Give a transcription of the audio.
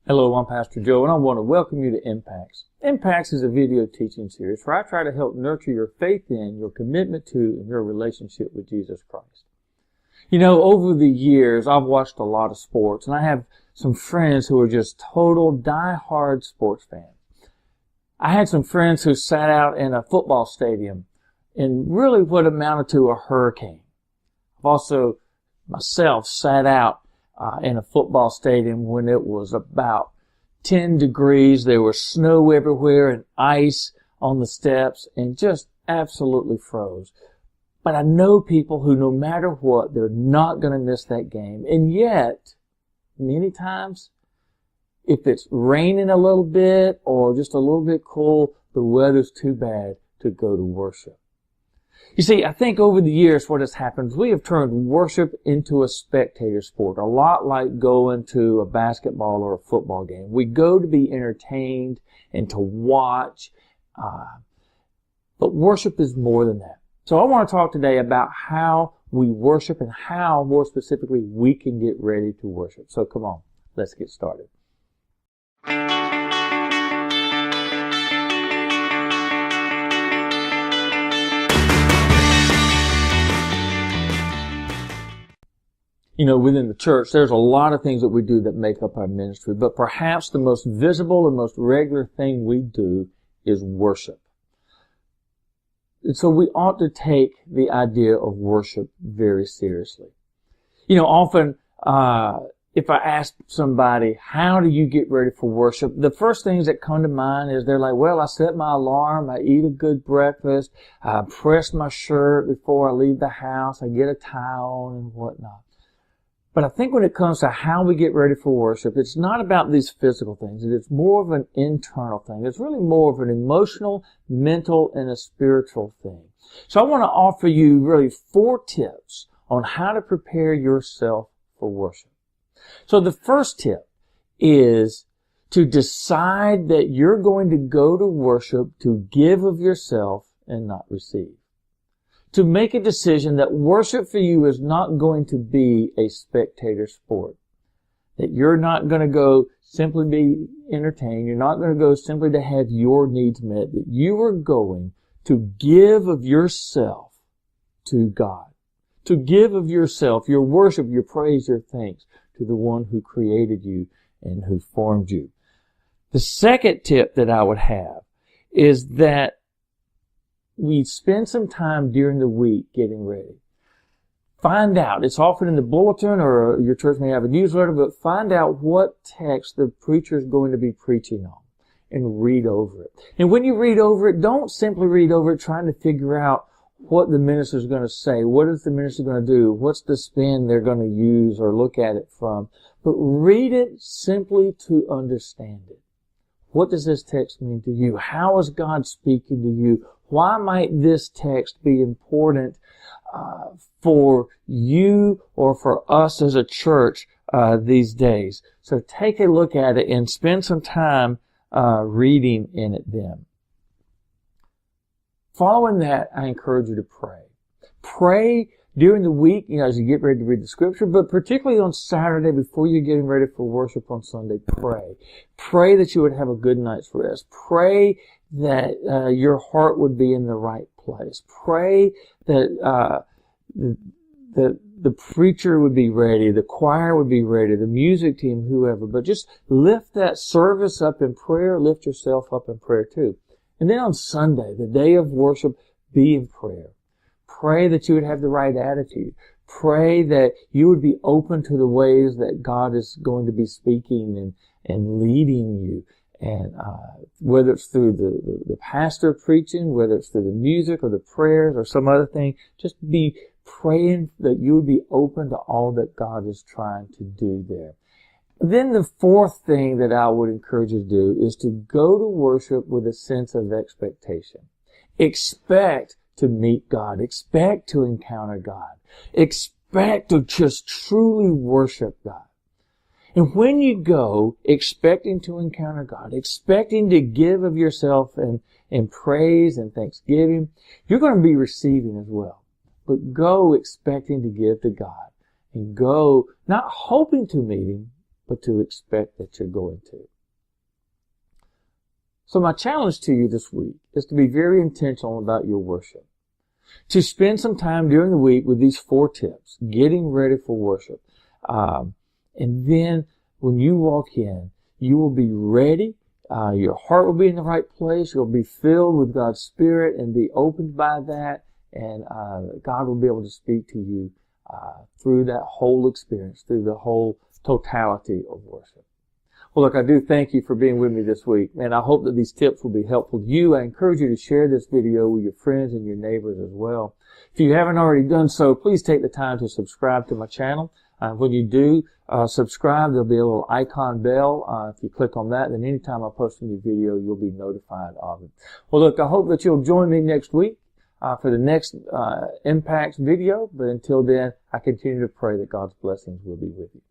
Hello, I'm Pastor Joe, and I want to welcome you to Impacts. Impacts is a video teaching series where I try to help nurture your faith in, your commitment to, and your relationship with Jesus Christ. You know, over the years, I've watched a lot of sports, and I have some friends who are just total die-hard sports fans. I had some friends who sat out in a football stadium in really what amounted to a hurricane. I've also, myself, sat out in a football stadium when it was about 10 degrees. There was snow everywhere and ice on the steps and just absolutely froze. But I know people who, no matter what, they're not going to miss that game. And yet, many times, if it's raining a little bit or just a little bit cool, the weather's too bad to go to worship. You see, I think over the years what has happened is we have turned worship into a spectator sport, a lot like going to a basketball or a football game. We go to be entertained and to watch, but worship is more than that. So I want to talk today about how we worship and how, more specifically, we can get ready to worship. So come on, let's get started. You know, within the church, there's a lot of things that we do that make up our ministry, but perhaps the most visible and most regular thing we do is worship. And so we ought to take the idea of worship very seriously. You know, often, if I ask somebody, how do you get ready for worship? The first things that come to mind is they're like, well, I set my alarm, I eat a good breakfast, I press my shirt before I leave the house, I get a tie on and whatnot. But I think when it comes to how we get ready for worship, it's not about these physical things. It's more of an internal thing. It's really more of an emotional, mental, and a spiritual thing. So I want to offer you really 4 tips on how to prepare yourself for worship. So the first tip is to decide that you're going to go to worship to give of yourself and not receive. To make a decision that worship for you is not going to be a spectator sport. That you're not going to go simply be entertained. You're not going to go simply to have your needs met. That you are going to give of yourself to God. To give of yourself, your worship, your praise, your thanks to the one who created you and who formed you. The second tip that I would have is that we spend some time during the week getting ready. Find out, it's often in the bulletin or your church may have a newsletter, but find out what text the preacher is going to be preaching on and read over it. And when you read over it, don't simply read over it trying to figure out what the minister is going to say. What is the minister going to do? What's the spin they're going to use or look at it from? But read it simply to understand it. What does this text mean to you? How is God speaking to you? Why might this text be important for you or for us as a church these days? So take a look at it and spend some time reading in it then. Following that, I encourage you to pray. Pray during the week, you know, as you get ready to read the scripture, but particularly on Saturday before you're getting ready for worship on Sunday, pray. Pray that you would have a good night's rest. Pray that your heart would be in the right place. Pray that the preacher would be ready, the choir would be ready, the music team, whoever. But just lift that service up in prayer. Lift yourself up in prayer too. And then on Sunday, the day of worship, be in prayer. Pray that you would have the right attitude. Pray that you would be open to the ways that God is going to be speaking and leading you. And whether it's through the pastor preaching, whether it's through the music or the prayers or some other thing, just be praying that you would be open to all that God is trying to do there. Then the fourth thing that I would encourage you to do is to go to worship with a sense of expectation. Expect to meet God. Expect to encounter God. Expect to just truly worship God. And when you go expecting to encounter God, expecting to give of yourself in praise and thanksgiving, you're going to be receiving as well. But go expecting to give to God. And go not hoping to meet Him, but to expect that you're going to. So my challenge to you this week is to be very intentional about your worship. To spend some time during the week with these 4 tips, getting ready for worship. And then when you walk in, you will be ready. Your heart will be in the right place. You'll be filled with God's Spirit and be opened by that. And God will be able to speak to you through that whole experience, through the whole totality of worship. Well, look, I do thank you for being with me this week, and I hope that these tips will be helpful to you. I encourage you to share this video with your friends and your neighbors as well. If you haven't already done so, please take the time to subscribe to my channel. When you do subscribe, there'll be a little icon bell. If you click on that, then anytime I post a new video, you'll be notified of it. Well, look, I hope that you'll join me next week for the next Impacts video. But until then, I continue to pray that God's blessings will be with you.